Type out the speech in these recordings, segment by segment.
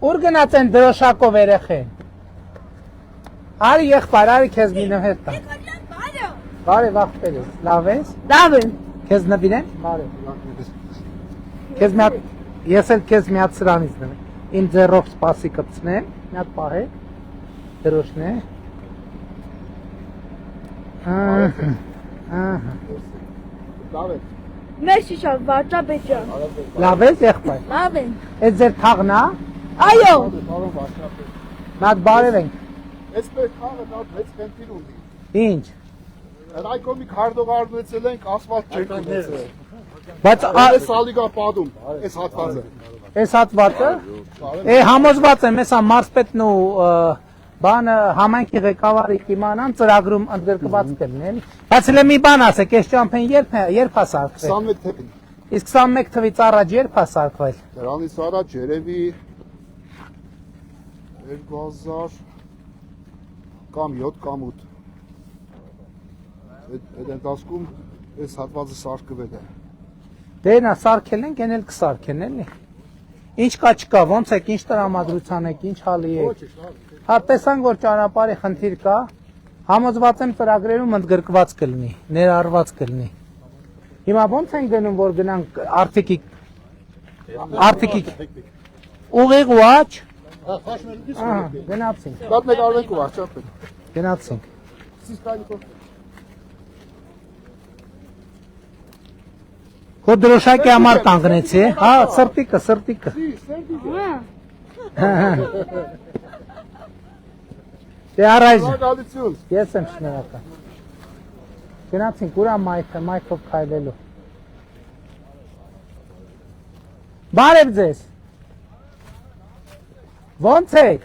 Ուր գնաց են դրոշակով երեխեն։ Արի եղբայր, արի քեզ մի նվեր տա։ Բարև աղբեր ես, լավ ես։ Լավ եմ։ Քեզ նվիրեմ։ Բարև։ Քեզ մի հատ ես էլ քեզ մի հատ սրանից նվեր։ Իմ ձեռով սպասի կպցնեմ, մի հատ պահեք։ Դրոշն է։ Լավ է։ Մերսի շատ Վարդապետյան։ Լավ ես եղբայր։ Լավ եմ։ Այդ ձեր թաղն է։ Այո։ Պարոն Վարդապետ։ Մատ բարև ենք։ Այսպես թաղը դա մեծ խնդիր ունի։ Ինչ։ Ռայկոմի քարտով արդուեցել ենք, ասֆալտ չենք ունեցել։ Բայց Այս ալիգա падում, այս հատվածը։ այս հատվածը համոզված եմ, հեսա մարզպետն ու բանը համայնքի ղեկավարի կիմանան ծրագրում ընդգրկված կլինեն։ Բայց հենց մի բան ասեք, այս ճամփեն երբ հասարակվել։ 21 թվին։ Իսկ 21 թվից առաջ երբ հասարակվել։ Դրանից առաջ երևի 2000 կամ 7 կամ 8։ Այդ ընթացքում այս հատվածը սարքվել է։ Դե նա սարքել ենք, են էլ կսարքեն էլի։ Ինչ կա չկա, ոնց եք, ինչ տրամադրության եք, ինչ հալի եք։ Հա տեսանք, որ ճանապարհի խնդիր կա, համոզված եմ ծրագրերում ընդգրկված կլինի, ներառված կլինի։ Հիմա ոնց են գնում, որ գնանք արդիկի ուղիղ ու աջ։ Ահա, գնացինք։ Շատ նկարվենք ու վարչապետ։ Գնացինք։ Հո դրոշակի համար կանգնեցի, հա, սրտիկը։ Դե առայժմ։ Ես եմ շնորհակալ։ Գնացինք ուրա մայքով քայլելու։ Բարև ձեզ։ Ոնց եք։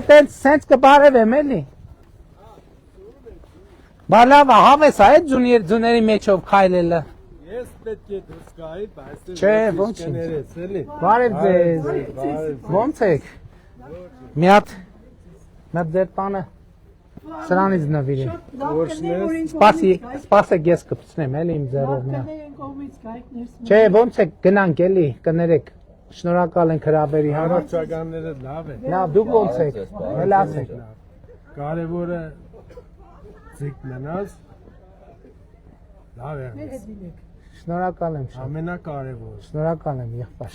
Տենց սենց կբարևեմ էլի։ Բալավ հավես այդ ձուների մեջով քայլելը։ Ես պետք է դուրս գայի, բայց Չէ, ոնց կներես, էլի։ Բարև ձեզ։ Ոնց եք։ Մի հատ ձեր տանը սրանից նվիրեմ։ Սպասեք ես կպցնեմ էլի իմ ձեռով մի հատ։ Չէ, ոնց եք գնանք էլի, կներեք։ Շնորհակալ ենք հրավերի համար։ Հարցականները լավ են։ Լավ, դուք ոնց եք։ Էլ ասեք։ Կարևորը ձիգ մնաս։ Լավ է։ Շնորհակալ եմ շատ։ Ամենակարևորը։ Շնորհակալ եմ եղբայր։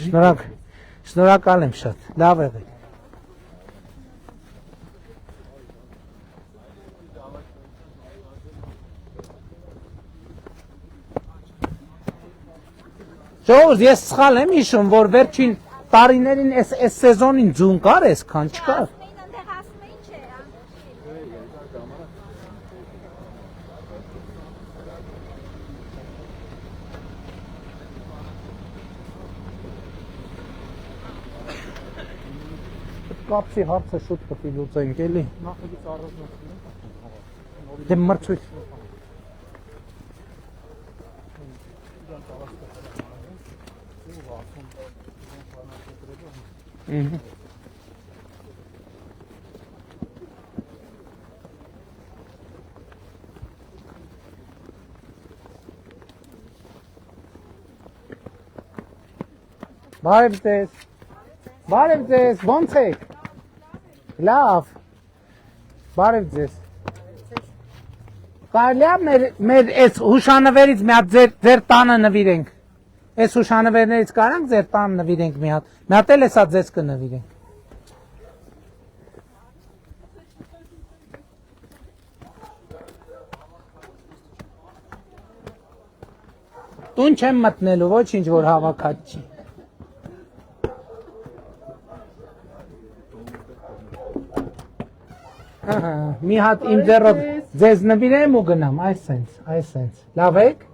Շնորհակալ եմ շատ։ Լավ եղեք։ Ժողովուրդ, ես սխալ եմ հիշում, որ վերջին տարիներին այս սեզոնին ձուն կար այսքան չկար։ Կապսի հարցը շուտ պետք է լուծենք էլի։ Դե մրցույթ։ Բարև ձեզ։ Բարև ձեզ, ոնց եք։ Լավ։ Բարև ձեզ։ Կարելի է մեր այս հուշանվերից մի հատ ձեր տանը նվիրենք։ Այս հուշանվերներից կարանք ձեր տանը նվիրենք մի հատ։ Մի հատ էլ էսա ձեզ կնվիրենք։ Տուն չեմ մտնելու, ոչինչ որ հավաքած չի։ Մի հատ իմ ձեռով ձեզ նվիրեմ ու գնամ, այս սենց, լավ եք,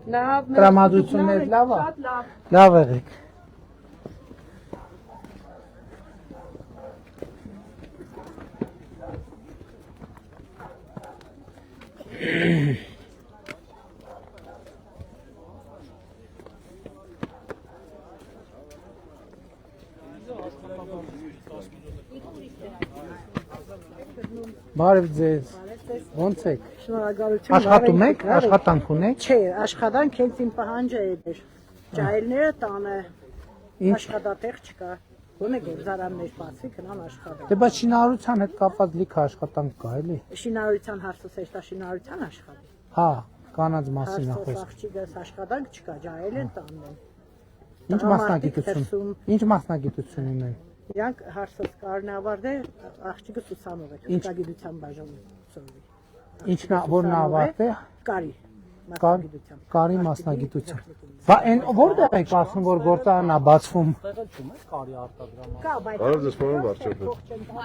տրամադրություններ լավ է, լավ եղեք։ Բարև ձեզ, ոնց եք, աշխատում եք, աշխատանք ունեք։ Չէ, աշխատանք հենց իմ պահանջը է դեր։ Ջահելները տանը Ինչ։ աշխատատեղ չկա։ Գոնե գերզարաններ բացվի, գնան աշխատեն։ Դե բայց շինարարության հետ կապված լիքը աշխատանք կա, էլի։ Շինարարության հարցը սեշտա շինարարության աշխատի։ Հա, կանանց մասին է Հարցը խոսքը։ աղջիկս աշխատանք չկա, ջահել են տանն։ Ինչ մասնագիտություն։ Ինչ մասնագիտություն ունեն։ Իրանք հարցս կարն ավարտել, աղջիկս ուսանող է, ուսուցչագիտության բաժանում սովորի։ Ինչն որն ավարտե։ Կարի։ Կարի մասնագիտություն։ Բա այն որտեղ եք ասում որ գործարանն է բացվում։ Կա, բայց Բարև ձեզ, պարոն վարչապետ։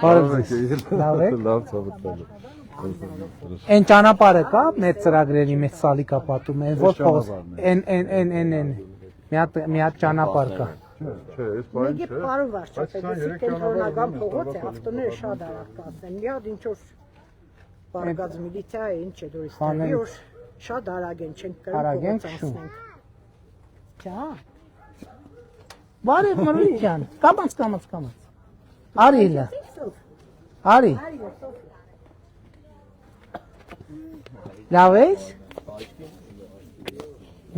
Բարև ձեզ։ Լավ եք։ Լավ ցավտալու։ Այն ճանապարհը կա մեծ ծրագրերի մեջ սալիկա պատում է որ փողոց են մի հատ ճանապարհ կա։ Չէ, այս բանը Մեկի չէ։ պարոն վարչապետ, էսի կենտրոնական փողոց է, ավտոները շատ արագ կասեն։ Մի հատ ինչ որ բարգած միլիցիա է, ինչ է դուրս տալի, որ շատ արագ են, չենք Արագ կարող ենք փողոց շուն։ անցնենք։ Ճա, Բարև Մրրիկյան։ Կամաց։ Արի լա։ Արի։ Լավ ես։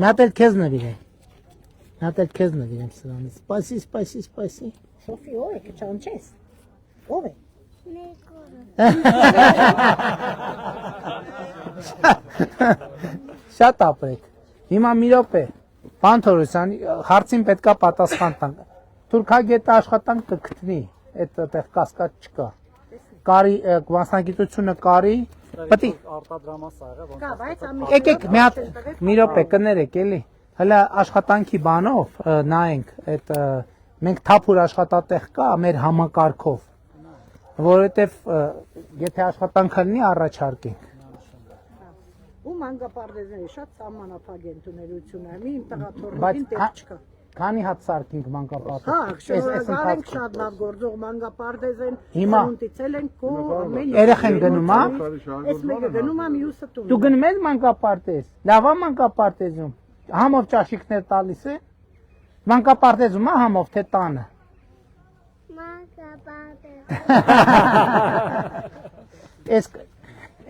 Նա դեռ քեզ նվիրեմ։ Նա դեռ քեզ նվիրեմ սրանից։ Սպասի։ Սոֆի, ո՞վ է, կչանչես։ Ո՞վ է։ Շատ ապրեք։ Հիմա մի րոպե։ Պարոն Թորոսյան, հարցին պետքա պատասխան տանք։ Թուրքագետը աշխատանք կգտնի, այդտեղ կասկած չկա։ Կարի մասնագիտությունը կարի, պետք Կա, բայց եկեք մի հատ մի րոպե կներեք էլի։ Հələ աշխատանքի բանով նայենք այդ մենք թափուր աշխատատեղ կա մեր համակարգով, որովհետև եթե աշխատանքը լինի առաջարկենք։ ու մանկապարտեզների շատ սահմանափակ են տուներությունը։ Մի իմ տղա Բայց թորմին տեղ չկա։ քանի հատ սարքինք մանկապարտեզ։ Հա, շնորհակալ ենք, շատ լավ գործող մանկապարտեզ են։ Հիմա Ծնունդից են կո ամեն երեխեն գնում ա։ Այս մեկը գնում ա, մյուսը տուն։ Դու գնում ես մանկապարտեզ։ Լավ է մանկապարտեզում։ Համով ճաշիկներ տալիս է։ Մանկապարտեզում է համով թե տանը։ Էս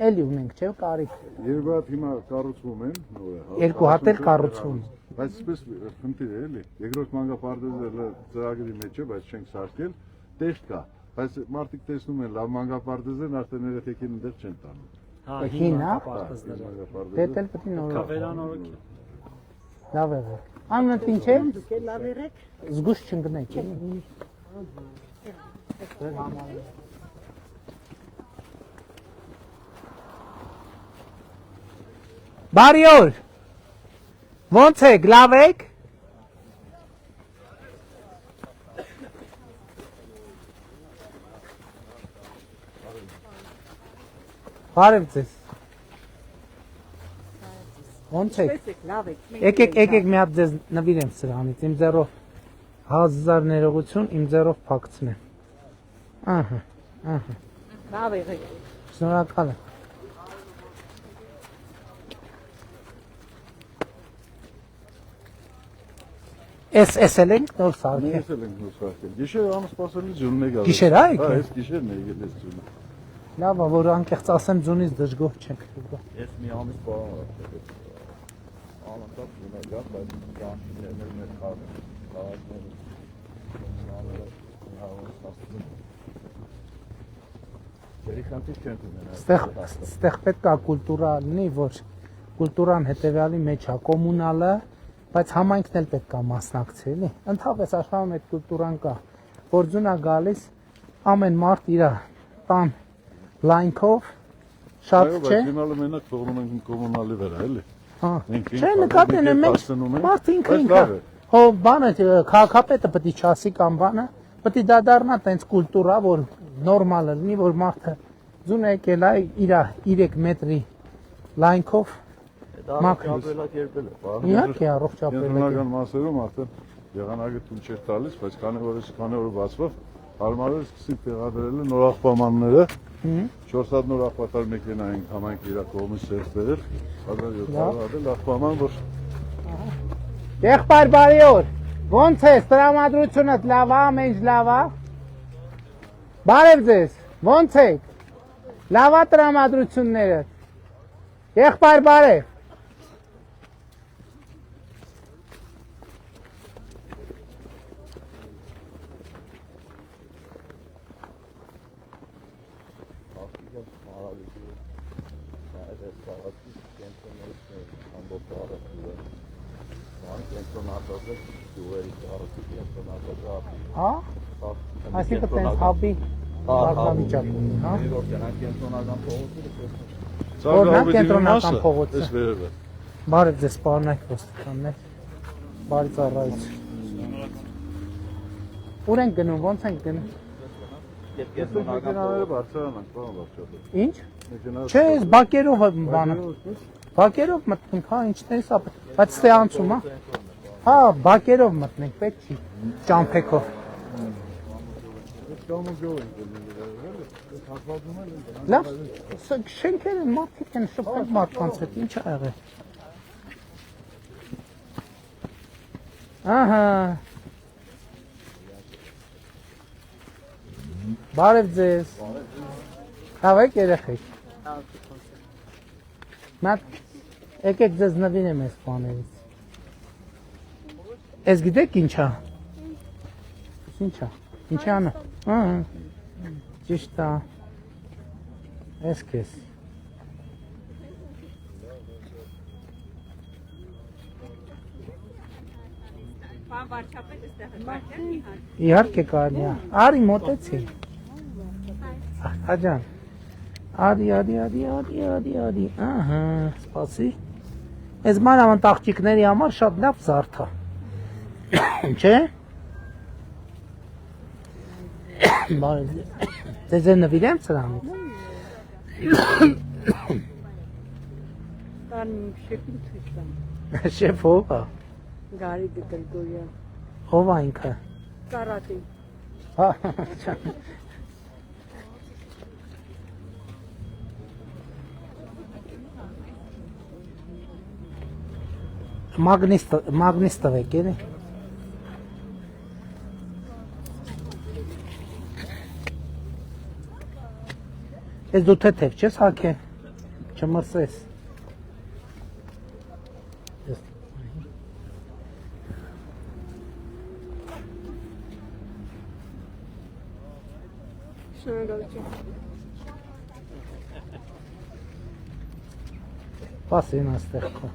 էլի ունենք, չէ՞, կարիք։ Երկու հատ հիմա կառուցվում են, նորը։ Երկու հատ էլ կառուցվում։ Բայց սպես խնդիր է, էլի։ Երկրորդ մանկապարտեզը ծրագրի մեջ է, բայց չենք սարքել, տեղ կա։ Բայց մարդիկ տեսնում են լավ մանկապարտեզն արդեն երեխեքին դեռ չեն տանում։ Հա, հին է։ Մանկապարտեզը։ Դե դել պետք է նոր։ Վերանորոգի։ Լավ է։ Անունդ ինչ է։ Դուք էլ լավ եղեք։ Զգուշ չընկնեք, էլի։ Բարի օր։ Ո՞նց եք, լավ եք։ Բարև ձեզ։ Ո՞նց եք։ Լավ եք։ Եկեք մի հատ ձեզ նվիրեմ սրանից, իմ ձեռով 1000 ներողություն, իմ ձեռով փակցնեմ։ Ահա։ Լավ եղեք։ Շնորհակալ եմ։ Էս էլ ենք նոր սարքել։ Ես էլ ենք նոր սարքել։ Գիշեր անսպասելի ջունն է գալիս։ Գիշեր ա եկել։ Հա, այս գիշերն է եկել այս ջունը։ Լավ է, որ անկեղծ ասեմ ձունից դժգոհ չենք։ Ես մի ամիս բան անընդհատ ունենա, բայց կանչիներն մեր քաղաքները Երիքանտի չեն ունենա։ Ստեղ պետք է կուլտուրա լինի, որ կուլտուրան հետևյալի մեջ է, կոմունալը, բայց համայնքն էլ պետք է մասնակցի, էլի։ Ընդհանրապես աշխարհում այդ կուլտուրան կա, որ ձուն է գալիս ամեն մարդ իր տան լայնքով շատ չէ։ Բայց հիմա մենակ թողնում ենք կոմունալի վրա, էլի։ Հա։ Ինքին Չէ, նկատեն են մենք մարդ ինքը հո բանը քաղաքապետը պետք է չասի կամ բանը, պետք է դա դառնա տենց կուլտուրա, որ նորմալ լինի, որ մարդը ձուն է եկել է իր 3 մետրի լայնքով ապրելակերպել է։ Իհարկե առողջապետը։ Կենտրոնական մասերում արդեն եղանակը թույլ չէր տալիս, բայց քանի որ բացվավ, հարմար էր սկսի տեղադրել նոր աղբամանները։ 4 հատ նոր աղբատար մեքենա ենք համայնք իր կողմից ցերց բերել, 1700 աղբաման, որ Եղբայր բարի օր։ Ո՞նց ես, տրամադրությունդ լավ է, ամեն ինչ լավ է։ Բարև ձեզ։ Ո՞նց եք։ Լավ է տրամադրությունները։ Եղբայր բարև։ Հա։ Այսինքն տենց հաբի բազմավիճակ ունի, հա։ Ծառայողի կենտրոնական փողոցը։ Էս վերևը։ Բարև ձեզ, պարոնայք ոստիկաններ։ Բարի ծառայություն։ Ուր ենք գնում, ոնց ենք գնում։ Մեքենաները բարձրանանք, բան բարձրացել։ Ինչ։ Չէ, ես բակերով բանը։ Բակերով մտնենք, հա, ինչտեղից ապա։ Բայց ստե անցում, հա։ Հա, բակերով մտնենք, պետք չի։ Ճամփեքով։ Լավ, շենքերը մարդիկ են շփվել մարդկանց հետ, ինչ ա եղել։ Ահա։ Բարև ձեզ։ Լավ եք երեխեք։ Մատ եկեք ձեզ նվիրեմ այս բաներից։ Ես գիտեք ինչ ա։ Ինչ ա։ Ինչ անը։ Ահա։ Ճիշտ է։ Ես քեզ։ Պան վարչապետ այստեղ է, Իհարկե կարելի է։ Արի մոտեցի։ Աջան։ Արի, ահա, սպասի։ Այս մանավանդ աղջիկների համար շատ լավ զարդ է։ Չէ՞։ Բարև ձեզ։ Ձեզ նվիրեմ սրանից։ Կան շեփին ցույց տամ։ Շեֆ ով է։ Գարիկ Գրիգորյան։ Ով է ինքը։ Կարատի։ Հա։ Մագնիս տվեք, էլի։ Ես դու թեթև չես հագե, չմրսես։ Պասին աստեղ կո։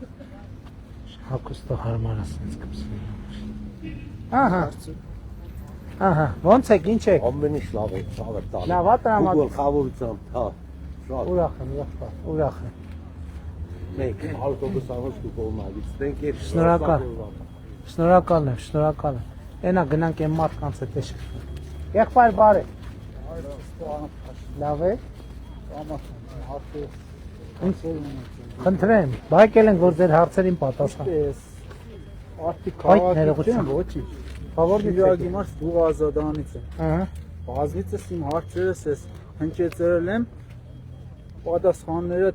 Հակուստո հարմար ասենց կպսնի։ Ահա։ Ահա, ոնց եք, ինչ եք։ Ամենից լավ է, ցավը տալը։ Լավ է տրամադրում։ Google խավորությամբ, հա։ Շատ։ Ուրախ եմ, ուրախ եմ։ Մենք ավտոբուս ավոստու կողմից տենք եւ Շնորհակալ։ Շնորհակալ եմ։ Էնա գնանք այն մարդկանց հետ էշ։ Եղբայր բարե։ Լավ է։ Խնդրեմ, բայկել ենք որ ձեր հարցերին պատասխան։ Արդի Այդ քաղաքից ներողություն։ չեմ, ոչինչ։ Ֆավորնից Իրագի մարդ դու ազատանից եմ։ Ահա։ Բազմիցս իմ հարցերս ես հնչեցրել եմ, պատասխանները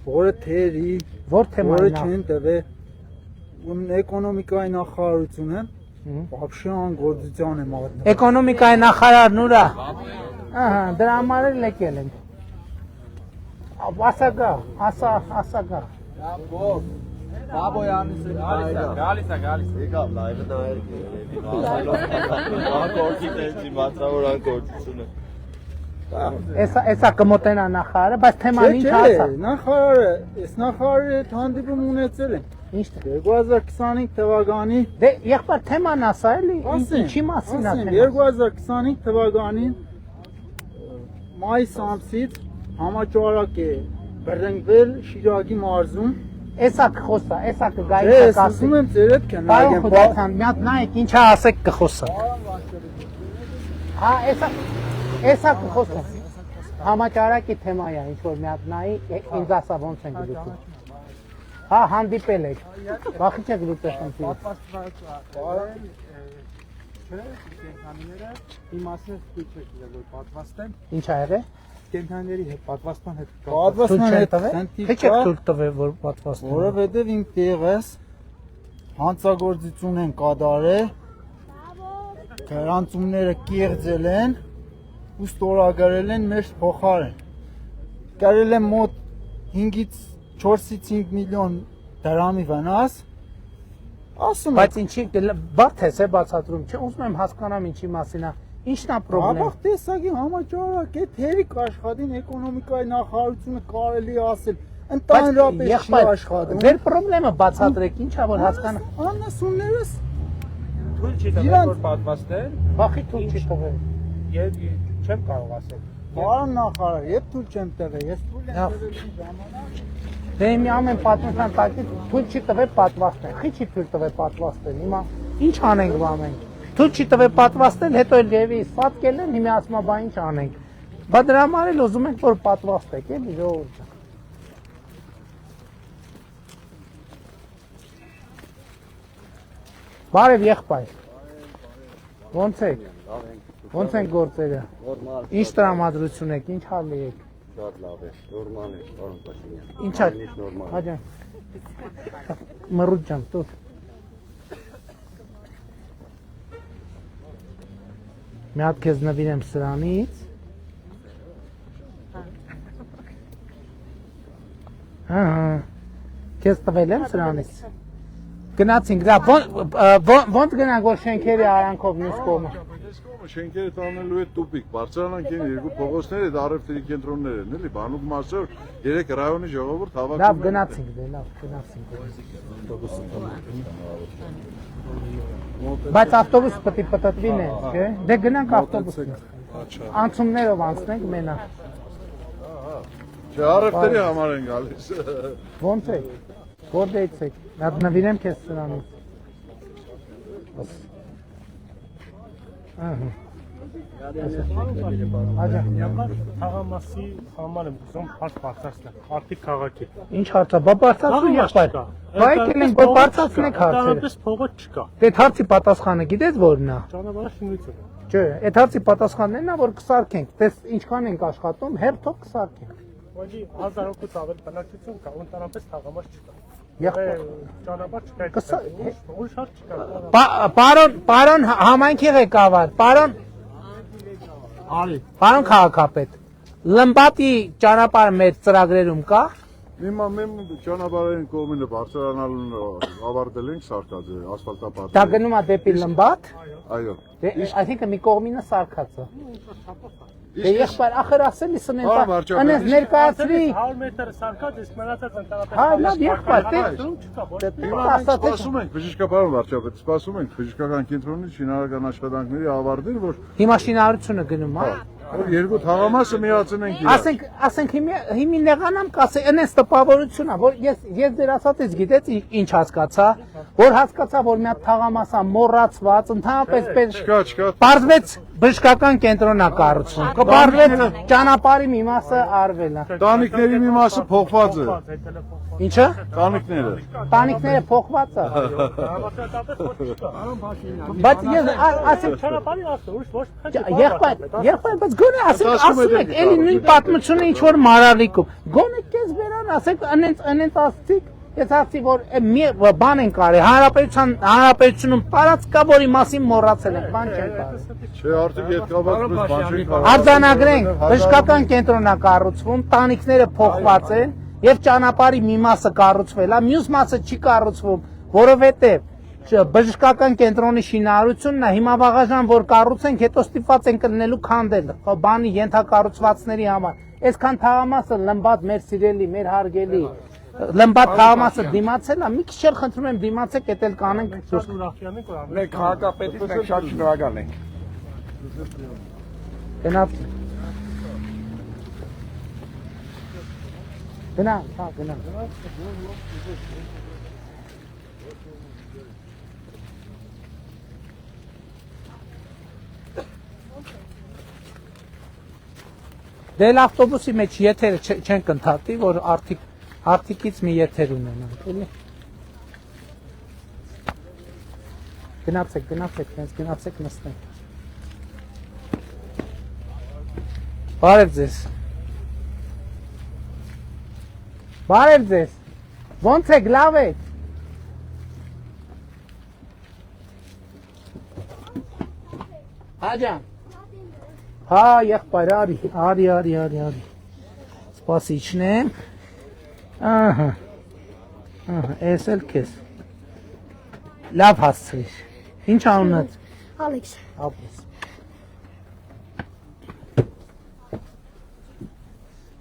որը թերի, Որ որը թեման չեն տվել, ում էկոնոմիկայի նախարարություն եմ, вообще անգործության եմ աղատնվել։ Էկոնոմիկայի նախարարն ուրա։ Ահա, դրա համար էլ եկել ենք։ Ասագա, ասագա։ եկավ լայվը նայել անկորդի տենցի մատրավոր անկորդությունը։ Էսա կմոտենա նախարարը, բայց թեման ինչ Չէ, ասա։ նախարարը, այս նախարարի հետ հանդիպում ունեցել եմ։ Ինչ 2025 թվականի Դե եղբայր թեման ասա էլի, ինչի մասին է թեման։ 2025 թվականին մայիս ամսից համաճարակ է բռնկվել Շիրակի մարզում։ Էսա կխոսա, էսա կգայի Ես կասի։ ուզում եմ ձերդ Պարոն քննարկեմ։ Խուդասյան, մի հատ նայեք ինչա ասեք կխոսա։ Հա, էսա կխոսա։ Համաճարակի թեմա է, ինչ որ մի հատ նայի, ինձ ասա ոնց են գլուխում։ Հա, հանդիպել եք։ Վախի չեք լուծել խնդիրը։ Կենթանիները իմասը ցույց եք որ պատվաստ են Ինչ ա եղել։ կենթանիների հետ պատվաստան հետ Պատվաստան պատվաստան հետ տվել։ Թե չեք թույլ տվել որ պատվաստան։ որովհետև իմ տեղս հանցագործություն են կատարել գրանցումները կեղծել են ու ստորագրել են մեր փոխարեն կարել եմ մոտ 5-ից 4-ից 5 միլիոն դրամի վնաս ասում Բայց ինչի բարդ է բացատրում, չէ, ուզում եմ հասկանամ ինչի մասին է։ Ինչն է խնդրեմ։ Աբախ տեսակի համաճարակ է թերիկ աշխատին էկոնոմիկայի նախարարությունը կարելի է ասել Ընդհանրապես չի եղբայր, աշխատում։ ձեր խնդրումը բացատրեք, ինչա որ հասկանա։ Անասուններս Թույլ չի տվել Իրանց- որ պատվաստել, Բախի թույլ չի տվել։ եւ չեմ կարող ասել։ Պարոն նախարար, երբ թույլ չեմ տվել, ես թույլ եմ Լավ։ տվել իմ ժամանակ։ Դե մի ամեն պատմության տակից թույլ չի տվել պատվաստել։ Խի չի թույլ տվել պատվաստել։ Հիմա ինչ անենք վամենք։ Թույլ չի տվել պատվաստել, հետո էլ եւի սատկել են, հիմա ասում բա ինչ անենք։ Բա դրա համար էլ ուզում ենք որ պատվաստեք, էլի ժողովուրդը։ Բարև եղբայր։ Ոնց եք։ Ոնց են գործերը։ Նորմալ, Ինչ տրամադրություն եք, ինչ հալի եք։ շատ լավ է, նորմալ է, պարոն Փաշինյան։ Ինչա։ Նորմալ։ Հաջան։ Մռուտ ջան, տուր։ Մի հատ քեզ նվիրեմ սրանից։ Ահա։ Քեզ տվել եմ սրանից։ Գնացինք, դա ոնց գնանք որ շենքերի արանքով մյուս կողմը։ Այս կողմը շենքերը տանելու է տուպիկ, բարձրանանք են երկու փողոցներ, այդ առևտրի կենտրոններ են, էլի, բանուկ մասով 3 ռայոնի ժողովուրդ հավաքվում։ Լավ գնացինք, դե լավ գնացինք։ Բայց ավտոբուս պետք է պատտվի նե, չէ՞։ Դե գնանք ավտոբուսին։ Անցումներով անցնենք մենակ։ Չէ, առևտրի համար են գալիս։ Ոնց է։ Որտեղից եք։ Նա նվիրեմ քեզ սրանից։ Ահա։ Աջա։ Ямар թաղամասի համար եմ ուզում հարց բարձրացնել։ Արդի քաղաքի։ Ինչ հարցա, բա բարձրացու եղբայր։ Բայց ելենք որ բարձրացնեք հարցերը։ Կանոնապես փողոց չկա։ Դե հարցի պատասխանը գիտես որն է։ Ճանապարհը շինություն։ Չէ, այդ հարցի պատասխանն է որ կսարքենք։ Դες ինչքան ենք աշխատում, հերթով կսարքենք։ Ոչի 1000 հոգուց ավել բնակչություն կա, ընդհանրապես թաղամաս չկա։ Եղբայր։ Ճանապարհ չկա։ Ուրիշ հարց չկա։ Պարոն համայնքի ղեկավար, պարոն քաղաքապետ, Լմբատի ճանապարհ մեր ծրագրերում կա։ Հիմա մենք ճանապարհային կողմինը բարձրանալուն ավարտել ենք սարկած ասֆալտապատը։ Դա գնում է դեպի Լմբատ։ Այո։ Դե այսինքն մի կողմինը սարքած է։ Դե եղբայր, ախր ասելի սնեն։ Անես ներկայացրի։ 100 մետր սարկած, իսկ մնացած ընդհանրապես։ Հա, լավ եղբայր, դե չկա, ոչ։ Հիմա մենք սպասում ենք, բժշկապարոն վարչապետ, սպասում ենք բժշկական կենտրոնի շինարարական աշխատանքների ավարտին, որ հիմա շինարարությունը գնում է։ երկու թաղամասը միացնենք իրար։ Ասենք հիմի նեղանամ կասե, այնպես տպավորություն է, որ ես ձեր ասածից գիտեց ինչ հասկացա, որ հասկացա, որ մի հատ թաղամասա մոռացված, ընդհանրապես Չկա։ բարձվեց բժշկական կենտրոնա կառուցվում, կբարձվեց ճանապարհի մի մասը արվել է։ Տանիքների մի մասը փոխված է։ Ինչը։ Տանիքները։ Տանիքները փոխված է։ Բայց ես ասեմ Ճանապարհի ասա, ուրիշ ոչ։ եղբայր, բայց գոնե ասում եք, էլի նույն պատմությունը ինչ որ մարալիկում։ Գոնե քեզ վերան ասեք, անենց ասցիկ, ես ասի որ մի բան են կարել, հանրապետությունում տարած կա, որի մասին մոռացել են, բան չեն կարել։ Չէ, արդյոք հետ կապված բան չի կարող։ Արձանագրենք, բժշկական կենտրոնա կառուցվում, տանիքները փոխված են եւ ճանապարհի մի մասը կառուցվել է, մյուս մասը չի կառուցվում, որովհետեւ բժշկական կենտրոնի շինարարությունն է, հիմա վաղաժան որ կառուցենք, հետո ստիպված են կլնելու քանդել, բանի ենթակառուցվածքների համար։ Այսքան թաղամասը Լմբատ մեր սիրելի, մեր հարգելի Լմբատ թաղամասը դիմացել է, մի քիչ էլ խնդրում եմ դիմացեք, էդ էլ կանենք։ Շատ ուրախ ենք, որ Մենք քաղաքապետից մենք շատ շնորհակալ ենք։ Գնաց։ Գնա, հա, գնա։ Դե ավտոբուսի մեջ եթերը չեն կընդհատի, որ արդիկից մի եթեր ունենանք, էլի։ Գնացեք, գնացեք նստենք։ Բարև ձեզ։ Բարև ձեզ։ Ոնց եք, լավ եք։ Հաջան։ Հա, եղբայր, արի։ Սպասիչնեմ։ Ահա, էս էլ քեզ։ Լավ հասցրիր։ Ինչ անունդ։ Ալեքս։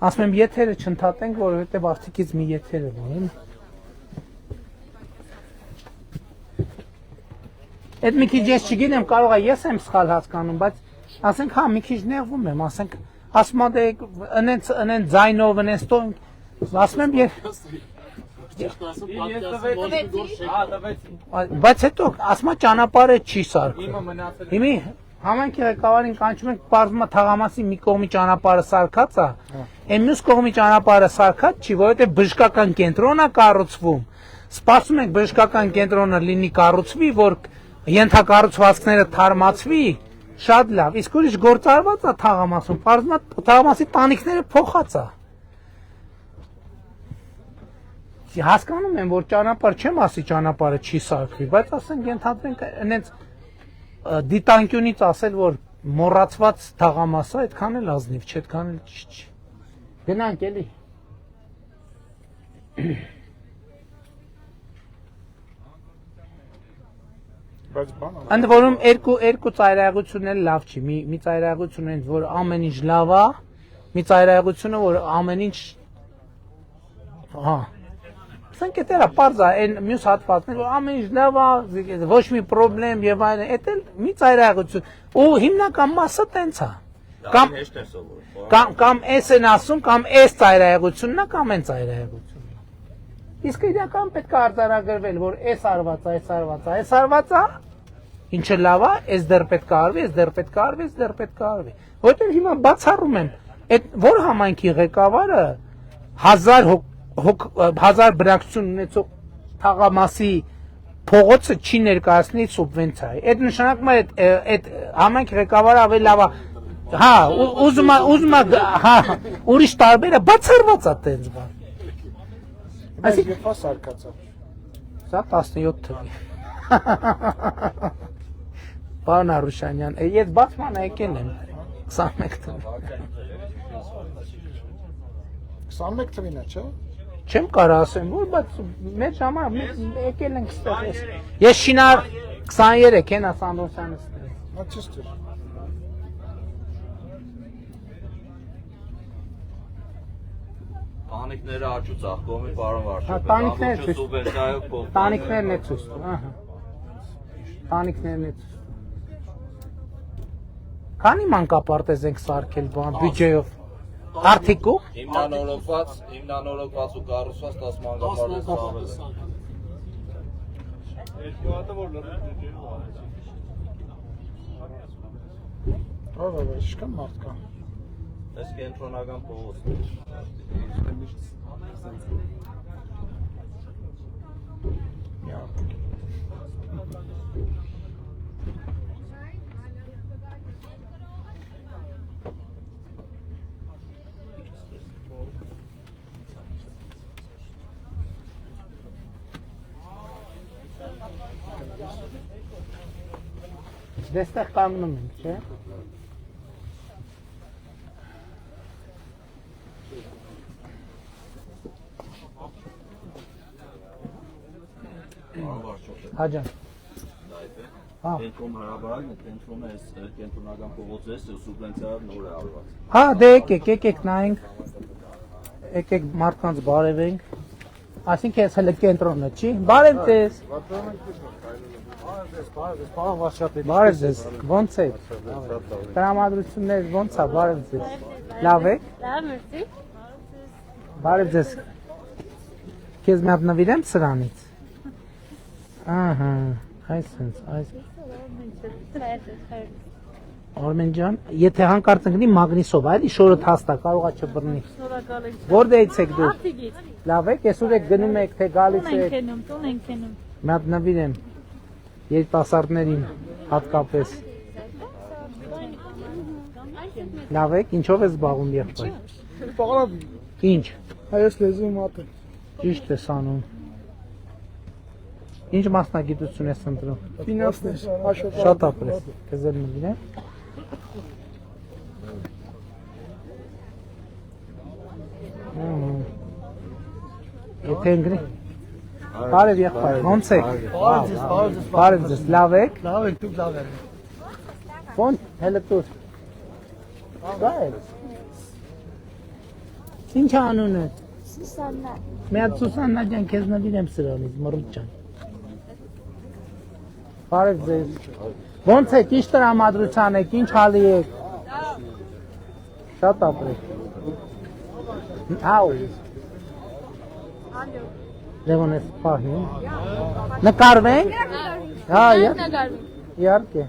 Ասում եմ եթերը չընդհատենք, որովհետև արդիկից մի եթերը լինի։ Այդ մի քիչ ես չգիտեմ, կարող է ես եմ սխալ հասկանում, բայց ասենք հա մի քիչ նեղվում եմ, ասենք ասում եմ դե ընենց ձայնով ընենց տոն, ասում եմ բայց հետո ասում եմ ճանապարհը չի սարքում։ Հիմի համայնքի ղեկավարին կանչում ենք, պարզվում է թաղամասի մի կողմի ճանապարհը սարքած է, այն մյուս կողմի ճանապարհը սարքած չի, որովհետև բժշկական կենտրոն է կառուցվում։ Սպասում ենք բժշկական կենտրոնը լինի կառուցվի, որ ենթակառուցվածքները թարմացվի, շատ լավ։ Իսկ ուրիշ գործարված է թաղամասում, պարզվում է թաղամասի տանիքները փոխած է։ Հասկանում եմ, որ ճանապարհ չեմ ասի ճանապարհը չի սարքվի, բայց ասենք ենթադրենք այնց դիտանկյունից ասել, որ մոռացված թաղամասը այդքան էլ ազնիվ չէ, այդքան էլ ճիշտ չի։ Գնանք էլի։ Ընդ որում երկու ծայրահեղություն էլ լավ չի։ Մի ծայրահեղություն են, որ ամեն ինչ լավ է, մի ծայրահեղությունը, որ ամեն ինչ հա Սանք էտերա պարզ է, այն մյուս հատվածներ, որ ամեն ինչ լավ է, ոչ մի պրոբլեմ եւ այլն, էդ էլ մի ծայրահեղություն։ Ու հիմնական մասը տենց է։ Կամ էս են ասում, կամ էս ծայրահեղությունն է, կամ այն ծայրահեղությունն է։ Իսկ իրական պետք է արձանագրվել, որ էս արված է, էս արված է, էս արված է, ինչը լավ է, էս դեռ պետք է արվի, էս դեռ պետք է արվի, էս դեռ պետք է արվի։ Որտեղ հիմա բացառում եմ, այդ որ համայնքի ղեկավարը 1000 բնակչություն ունեցող թաղամասի փողոցը չի ներկայացնի սուբվենցիայի։ Այդ նշանակում է այդ համայնքի ղեկավարը ավելի լավ է։ Հա, ուզում է հա, ուրիշ տարբերը բացառված է տենց բան։ Այսինքն Եփա սարկացա։ Սա 17 թվի։ Պարոն Արուշանյան, ես բացմանը եկել եմ 21 թվի։ 21 թվին է, չէ՞։ Չեմ կարող ասեմ, որ բայց մեր ժամանակ եկել ենք ստեղ։ Ես շինար 23 են Սանդոսյանը ստեղ։ Մաչստր։ Տանիքները աճու ծաղկոմի պարոն Հա, վարչապետ։ տանիքներն է ցույց տալու, ահա։ Տանիքներն է ցույց։ Քանի մանկապարտեզ ենք սարքել բան բյուջեով։ Արդիկու Հիմնանորոգված ու կառուցված 10 մանկապարտեզ ավել։ Երկու հատը որ լրիվ Բավարար, ինչքան մարդ կա։ Այս կենտրոնական փողոցն է։ Դեստեղ կանգնում ենք, չէ՞։ Հաջան։ Հա։ Կենտրոն հրաբարակն է, կենտրոնը այս կենտրոնական փողոցը է, սուբվենցիայով նոր է արված։ Հա, դե եկեք նայենք։ Եկեք մարդկանց բարևենք։ Այսինքն ես հələ կենտրոնը, չի։ Բարև ձեզ։ Պարոն վարչապետ։ Բարև ձեզ։ Ոնց եք։ Տրամադրություններ ոնց է, բարև ձեզ։ Լավ եք։ Լավ, մերսի։ Բարև ձեզ։ Քեզ մի հատ նվիրեմ սրանից։ Ահա, այսպես, այս։ Արմեն ջան, եթե հանկարծ ընկնի մագնիսով, այլ շորը հաստա, կարող է չբռնի։ Շնորհակալ եմ։ Որտեղից եք դուք։ Արտիգից։ Լավ եք, այսօր եք գնում եք, թե գալիս Տուն ենք եք։ քենում, տուն ենք քենում։ Մի հատ նվիրեմ երիտասարդներին հատկապես։ Լավ եք, ինչով է զբաղվում եղբայր։ Պարոն, Ինչ։ հայոց լեզու մատը։ Ճիշտ ես անում։ Ինչ մասնագիտություն ես ընտրում։ Ֆինանսներ, աշխատանք։ Շատ ապրես։ Քեզ էլ նվիրեմ։ Եթե ընկնի։ Բարև եղբայր, ոնց եք։ Բարև ձեզ, լավ եք։ Լավ եք, դուք լավ եք։ Ոնց, հələ դուր։ Գայել։ Ինչ անունը։ Սուսաննա։ Մի հատ Սուսաննա ջան, քեզ նվիրեմ սրանից, մռուտ ջան։ Բարև ձեզ։ Ոնց եք, ինչ տրամադրության եք, ինչ հալի եք։ Շատ ապրեք։ How is? Լևոն էս պահին։ Նկարվենք։ Հա, իհարկե։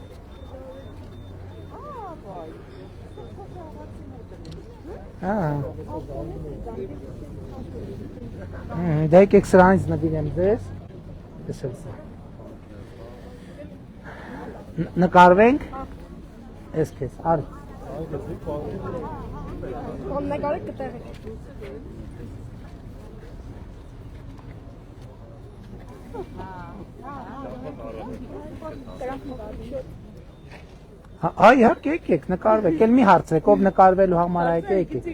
Դա եկեք սրանից նվիրեմ ձեզ։ Ես էլ սա։ Նկարվենք։ Ես քեզ, արի։ Ում նկարը կտեղի։ Հա, իհարկե եկեք, նկարվեք, էլ մի հարցրեք, ով նկարվելու համար այդ եկեք։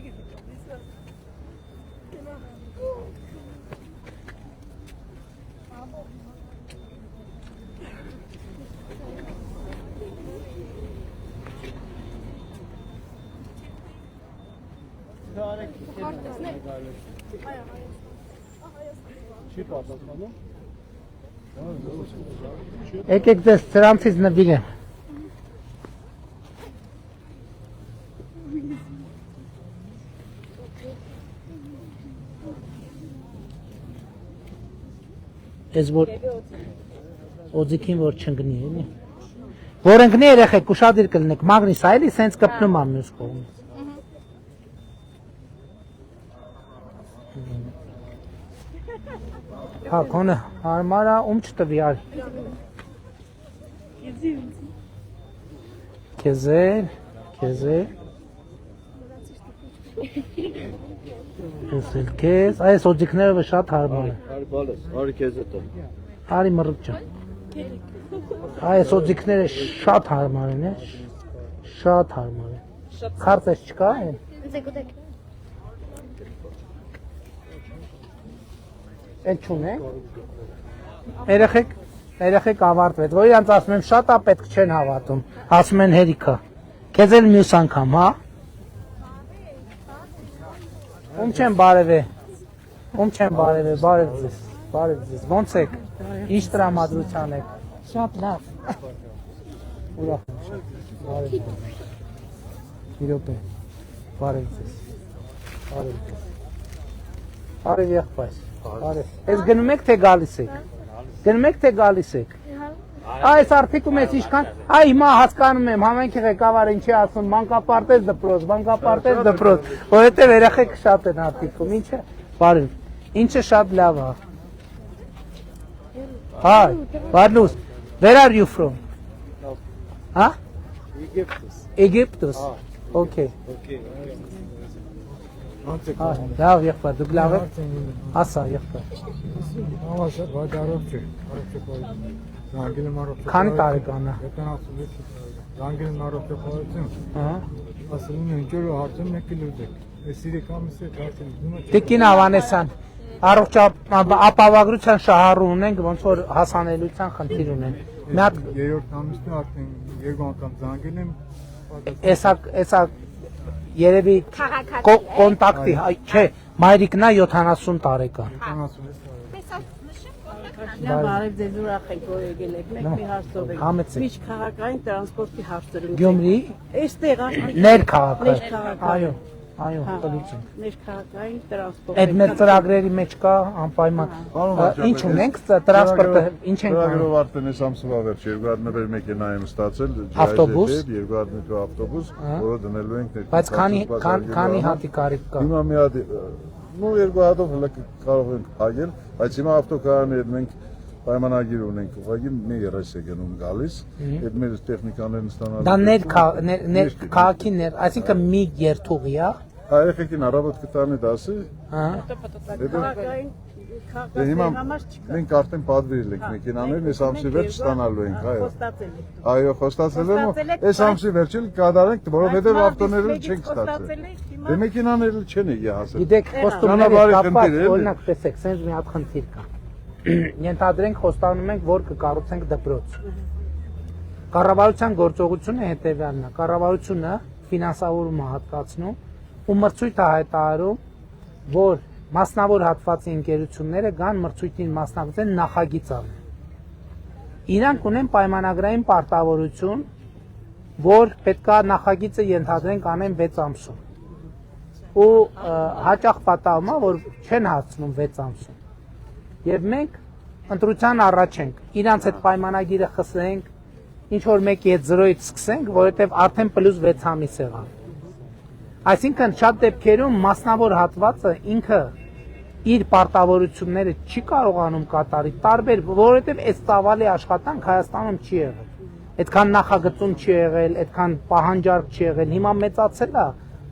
Եկեք ձեզ սրանցից նվիրեմ։ Ես որ օձիքին որ չընկնի էլի։ Որ ընկնի երեխեք ուշադիր կլինեք, մագնիս ա էլի սենց կպնում ա մյուս կողմից։ Հա, կոնը հարմար ա, ում չտվի արի։ Քեզել, քեզել։ Քեզել քեզ, այս օձիքները շատ հարմար են։ Արի բալես, արի քեզ հետո։ Արի մռուտ ջան։ Այս օձիքները շատ հարմար են, շատ հարմար են։ Քարտեզ չկա են։ Ձեգուտեք։ Այդ չունենք։ Երեխեք ավարտվեց, որ իրանց ասում եմ շատ ա պետք չեն հավատում, ասում են հերիքա, քեզ էլ մյուս անգամ, հա։ Ում չեն բարև է, բարև ձեզ, ոնց եք, ինչ տրամադրության եք։ Շատ լավ։ Ուրախ եմ շատ, բարև ձեզ, իրոպ է, բարև ձեզ, բարև եղբայր, ես գնում եք թե գալիս եք, այս արդիկում ես իշքան, այ հիմա հասկանում եմ, համենքի ղեկավարը ինչի ասում, մանկապարտեզ դպրոց, որովհետև երեխեք շատ են արդիկում, ինչը, բարև, ինչը շատ լավ է։ Hi, Barlus, where are you from? Huh? Egyptus. Okay. Լավ եղբայր, դուք լավ եք, ասա եղբայր։ Քանի տարեկան է։ Զանգել առողջապահություն։ Ասում են ինչ որ հարցում եք լուծեք։ Այս իրականից է հարցում։ Տիկին Ավանեսյան, ապավագրության շահառու ունենք, ոնց որ հասանելիության խնդիր ունեն։ Մի հատ երրորդ ամիսն արդեն երկու անգամ զանգել եմ։ Էսա երևի կոնտակտի, չէ, մայրիկն է 70 տարեկան։ Բարև ձեզ, ուրախ ենք, որ եկել եք, մեկ մի հարցով եք։ Համեցեք։ Միջ քաղաքային տրանսպորտի հարցերում։ Գյումրի Այստեղ ներքաղաքային։ Այո, տլություն։ Ներքաղաքային տրանսպորտ։ Այդ մեր ծրագրերի մեջ կա անպայման։ Ինչ ունենք տրանսպորտը, ինչ ենք ծրագրով արդեն այս ամսվա վերջ 200 նվեր մեքենա եմ ստացել, ավտոբուս, 200 մետրո ավտոբուս, որը դնելու ենք ներքաղաքային։ Բայց քանի հատի կարիք կա։ Հիմա մի հատ, նո երկու հատով հələ կարող ենք փակել, բայց հիմա ավտոկայաններ մենք պայմանագիր ունենք, ուղղակի մի 30 է գնում գալիս, այդ մեր տեխնիկաներն ստանալու։ Դա քաղաքի ներ, այսինքն մի երթուղի է։ Երեխեքին առավոտ կտանի դասը։ Դե հիմա մենք արդեն պատվիրել ենք մեքենաներն, այս ամսի վերջ ստանալու ենք, այո։ Այո, խոստացել եմ, այս ամսի վերջին կատարենք, որովհետև ավտոները չենք ստացել։ Դե մեքենաները չեն եկի հասել։ Գիտեք, խոստումների կապված, օրինակ տեսեք, սենց մի հատ խնդիր կա։ Ենթադրենք խոստանում ենք, որ կկառուցենք դպրոց։ Կառավարության գործողությունը հետևյալն է։ Կառավարությունը ֆինանսավորումը հատկացնում ու մրցույթ է հայտարարում որ մասնավոր հատվածի ընկերությունները կան մրցույթին մասնակցեն նախագիծ ալեն։ Իրանք ունեն պայմանագրային պարտավորություն, որ պետքա նախագիծը ենթադրենք անեն 6 ամսում։ Ու հաճախ պատահում է, որ չեն հասցնում 6 ամսում։ Եվ մենք ընտրության առաջ ենք, իրանց այդ պայմանագիրը խսենք, ինչ որ մեկի հետ 0-ից սկսենք, որովհետև արդեն +6 ամիս եղան։ Այսինքն շատ դեպքերում մասնավոր հատվածը ինքը իր պարտավորությունները չի կարողանում կատարի, տարբեր, որովհետև այս ծավալի աշխատանք Հայաստանում չի եղել։ Այդքան նախագծում չի եղել, այդքան պահանջարկ չի եղել, հիմա մեծացել է,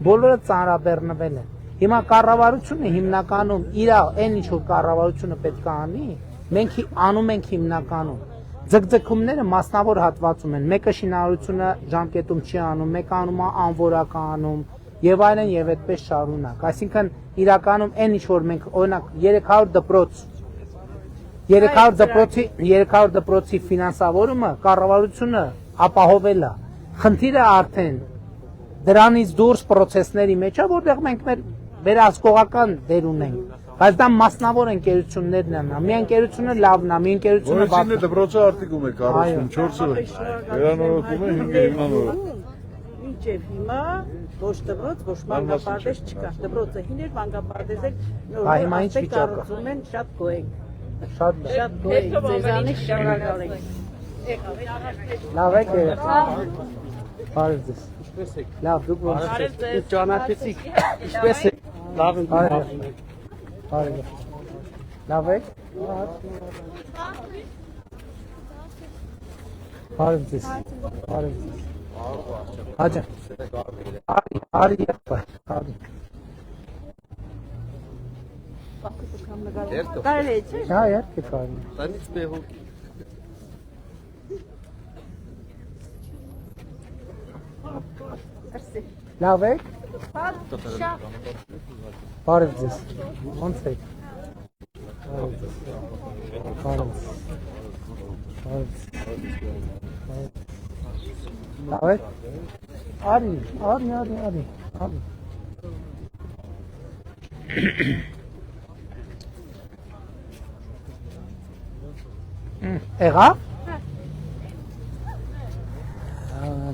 բոլորը ծանրաբեռնվել են։ Հիմա կառավարությունը հիմնականում իր այն ինչ որ կառավարությունը պետք է անի, մենք անում ենք հիմնականում։ Ձգձգումները մասնավոր հատվածում են, մեկը շինարարությունը ժամկետում չի անում, մեկը անում է անվորականում եւ այլն եւ այդպես շարունակ։ Այսինքն իրականում այն ինչ որ մենք օրինակ 300 դպրոցի ֆինանսավորումը կառավարությունը ապահովել է։ Խնդիրը արդեն դրանից դուրս process-ների մեջ է, որտեղ մենք մեր վերահսկողական դեր ունենք։ Բայց դա մասնավոր ընկերություններն են, մի ընկերությունը լավն է, մի ընկերությունը Որինը դպրոցը արտիկում է կառուցում, 4-ը վերանորոգում է, 5-ը հիմնանորոգում։ Մինչև հիմա ոչ դպրոց, ոչ մանկապարտեզ չկա։ Դպրոցը հին էր, մանկապարտեզը նոր ասպետ կառուցում են, շատ գոհ Շատ գոհ ենք, ձեզանից շնորհակալ ենք։ լավ եք բարև ձեզ։ Ինչպես եք։ Լավ, դուք ո՞նց Դուք ճանաչեցիք։ Ինչպես եք։ Լավ եմ։ բարև։ Լավ եք։ Բարև ձեզ։ Բարև ձեզ։ Հաջա։ Արի եղբայր, արի։ Կարելի է, չէ՞։ Հա, իհարկե կարելի։ Տանից բեղու։ Լավ եք։ Բարև ձեզ։ Ոնց եք։ Բարև ձեզ։ Բարև ձեզ։ Լավ եք։ Արի։ Եղավ։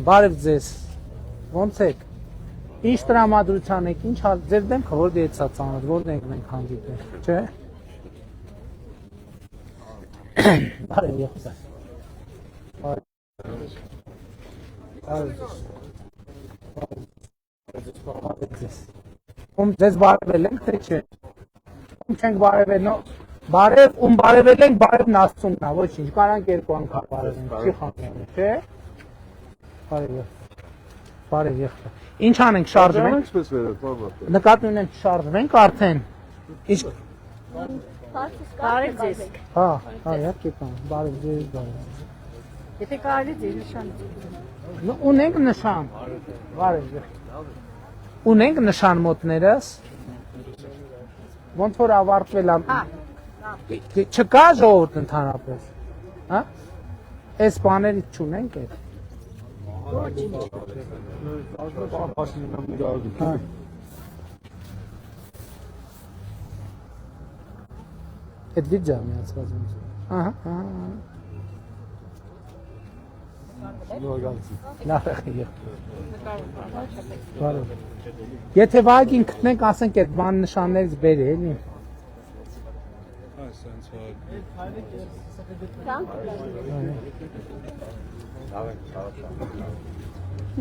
Բարև ձեզ։ Ոնց եք։ Ինչ տրամադրության եք, ինչ ձեր դեմքը որ դիեցա ծանոթ, որն եք մենք հանդիպել, չէ՞։ Բարև եղբայր։ Բարև ձեզ։ Ում ձեզ բարևել ենք, թե չէ։ Ում չենք բարևել, բարև, ում բարևել ենք, բարևն Աստծունն է, ոչինչ, կարանք երկու անգամ բարևենք, չի խանգարում, չէ։ Բարև եղբայր։ Ինչ անենք, շարժվենք։ Ինչպես վերել, բաբա։ Նկատի ունենք շարժվենք արդեն։ Իսկ Բարև ձեզ։ հա, իհարկե կան։ Բարև ձեզ, բարև։ Եթե կարելի ձեր նշան։ Ունենք նշան։ Բարև ձեզ։ Ունենք նշան մոտներս։ Ոնց որ ավարտվել է։ Չկա ժողովուրդ ընդհանրապես։ Հա? Այս բաներից չունենք այդ։ Այդ վիճա միացված ոնց։ Ահա։ Լավ է։ Բարև։ Եթե վագին գտնենք, ասենք այդ բան նշաններից բերի, էլի։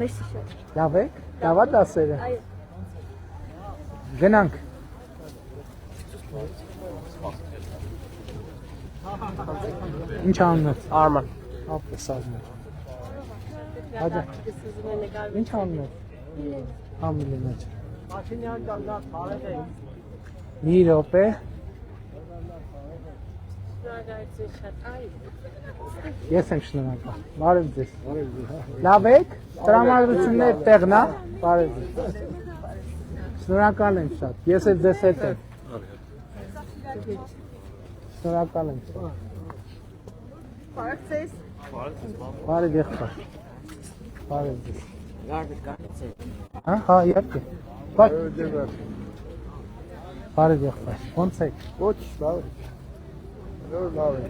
Մեսի շատ։ Լավ եք։ Լավ է դասերը։ Գնանք։ Ինչ անունդ։ Արման։ Ապես Արման։ Հաջա։ Ինչ անունդ։ Ամիլենաջ։ Մաշինյան կանգնած բարև է։ Մի րոպե։ Ես եմ շնորհակալ։ Բարև ձեզ։ Լավ եք։ Տրամադրություններ տեղն է։ Բարև ձեզ։ Շնորհակալ եմ շատ։ Ես էլ ձեզ հետ եմ։ Շնորհակալ եմ։ Բարև ձեզ։ Բարև եղբայր։ Բարև ձեզ։ Գարդ կարծես։ Հա, իհարկե։ Բայց Բարև եղբայր։ Ոնց եք։ Ոչ, լավ է։ Լավ է։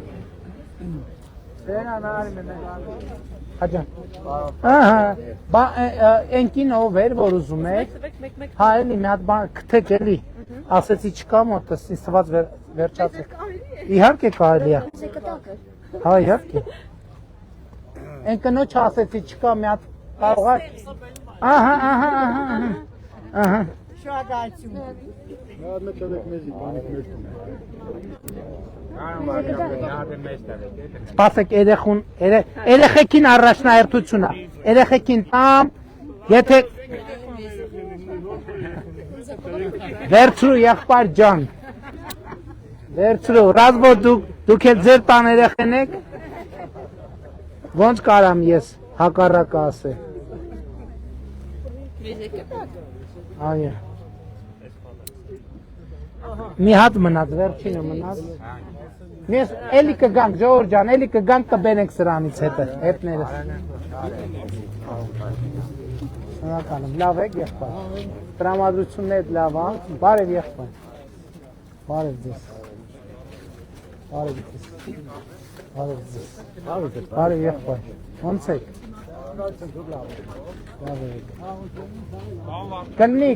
Սենանարի մենակ։ Հաջան։ Ահա, բա ընկին ով էր, որ ուզում եք։ Հա, էլի մի հատ բան քթեք էլի։ Ասեցի չկա մոտս, ինձ թվաց վերջացեք։ Իհարկե կարելի է։ Հա, իհարկե։ Այն կնոջ ասեցի չկա մի հատ կարող է։ Ահա։ Սպասեք երեխեքին առաջնահերթություն է։ Երեխեքին տամ, եթե վերցրու եղբայր ջան։ Վերցրու, ռազմո դուք էլ ձեր տան երեխեն եք։ Ոնց կարամ ես հակառակը ասել։ Այո։ Մի հատ մնաց, վերջինը մնաց։ Ես էլի կգանք, Ժողովուրդ ջան, էլի կգանք կբերենք սրանից հետները։ Շնորհակալ եմ, լավ եք եղբայր։ Տրամադրությունն լավ է, բարև եղբայր։ Բարև ձեզ։ Բարև ձեզ։ Բարև ձեզ։ Բարև եղբայր։ Ոնց եք։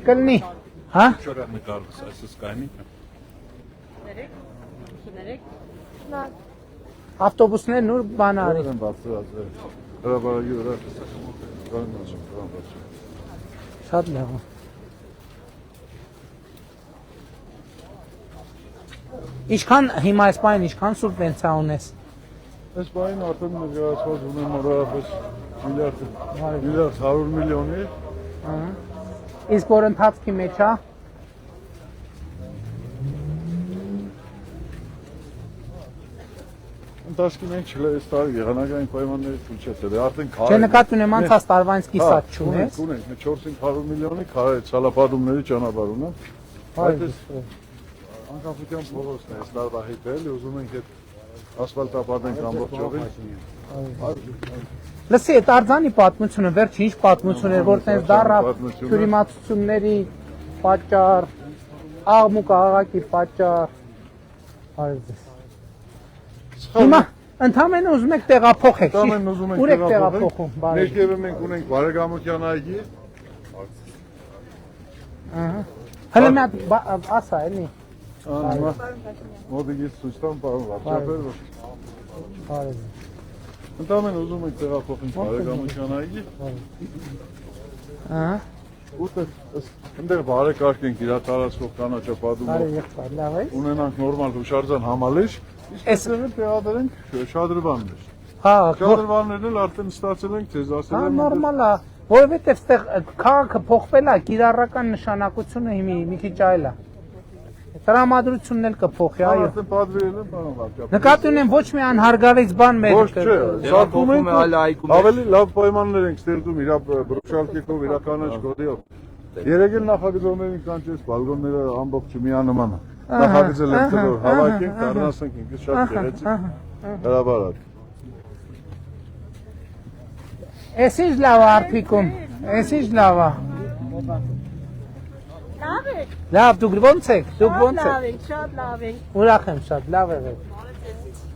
Կլնի։ Հա։ Չորա նկարս, այսս կայնի։ Ավտոբուսներն ուր բան արի։ Են բացրած։ Հրաբարագի վրա կան Շատ լավ։ Ինչքան հիմա այս բանին ինչքան սուբվենցիա ունես։ Այս բանին արդեն ներկայացված ունեմ մոտավորապես միլիարդ 100 միլիոնի։ Իսկ որ ընթացքի մեջ է։ Ընթացքի մեջ այս տարի եղանակային պայմանների ցույց է, արդեն Չէ, քարե։ նկատի ունեմ անցած տարվանից կիսատ չունես։ Ունենք 400 միլիոնի քարե ցալապատումների ճանապարհ ունեմ։ Այս անկախության փողոցն է, այս տարվա հետ էլի ուզում ենք այդ ասֆալտապատենք ամբողջովին։ Լսի, այդ արձանի պատմությունը վերջի ինչ պատմություն էր, որ տենց դառավ թյուրիմացությունների պատճառ, աղմուկ աղաղակի պատճառ։ Բարև ձեզ։ Հիմա ընդհանրապես ուզում եք տեղափոխեք։ Ուր եք տեղափոխում, բարև։ Ներքևը մենք ունենք բարեկամության այգի։ Ահա։ Հələ մի հատ ասա, էլի։ Ահա։ Մոդիգից ցույց տամ, պարոն վարչապետ։ Բարև։ Ընդհանրապես ուզում ենք տեղափոխենք բարեկամության այգի։ Ահա։ Ուտը այնտեղ բարեկարգ ենք իր տարածքով կանաչապատումով։ Բարև եղբայր, լավ է։ Ունենանք նորմալ հուշարձան համալիր։ Իսկ դրանք տեղադրենք շադրվաններ։ Հա, Շադրվաններն էլ արդեն ստացել ենք, ձեզ ասել հա, եմ։ նորմալ է, որովհետև այդտեղ քաղաքը փոխվել է, կիրառական նշանակությունը հիմի մի քիչ այլ է։ Տրամադրությունն էլ կփոխի, այո։ Արդեն պատվիրել եմ, պարոն վարչապետ։ Նկատի ունեմ ոչ մի անհարգալից բան մեր։ Ոչ չէ, սարքում ենք ավելի լավ պայմաններ ենք ստեղծում իր բրուշալկիկով, իրականաչ կոդիով։ Երեք էլ նախագծողներին կանչեց, բալկոնները ամբողջ միանման է։ Նախագծել ենք որ հավաքենք, դառնացենք ինքս շատ գեղեցիկ հրաբարակ։ Էս ինչ լավ է արփիկում, էս ինչ լավ է։ Լավ է։ Լավ, դուք ո՞նց եք, դուք ո՞նց Լավ եք։ եք, շատ լավ եք։ Ուրախ եմ շատ, լավ եք։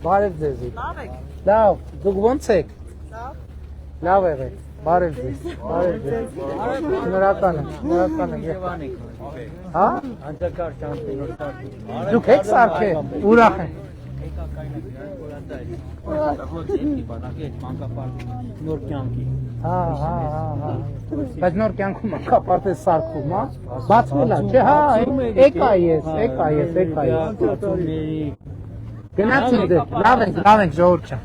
Բարև ձեզ։ Լավ եք։ Լավ, դուք ո՞նց եք։ Լավ։ Լավ եք։ Բարև ձեզ։ Բարև ձեզ։ Շնորհակալ եմ։ Հա? Դուք եք սարքել, ուրախ եմ։ նոր կյանքի։ Հա։ Բայց նոր կյանքում կապարտ է սարքում, հա։ Բացվել է, չէ, հա, եկա ես։ Գնացինք դե, լավ ենք, ժողովուրդ ջան։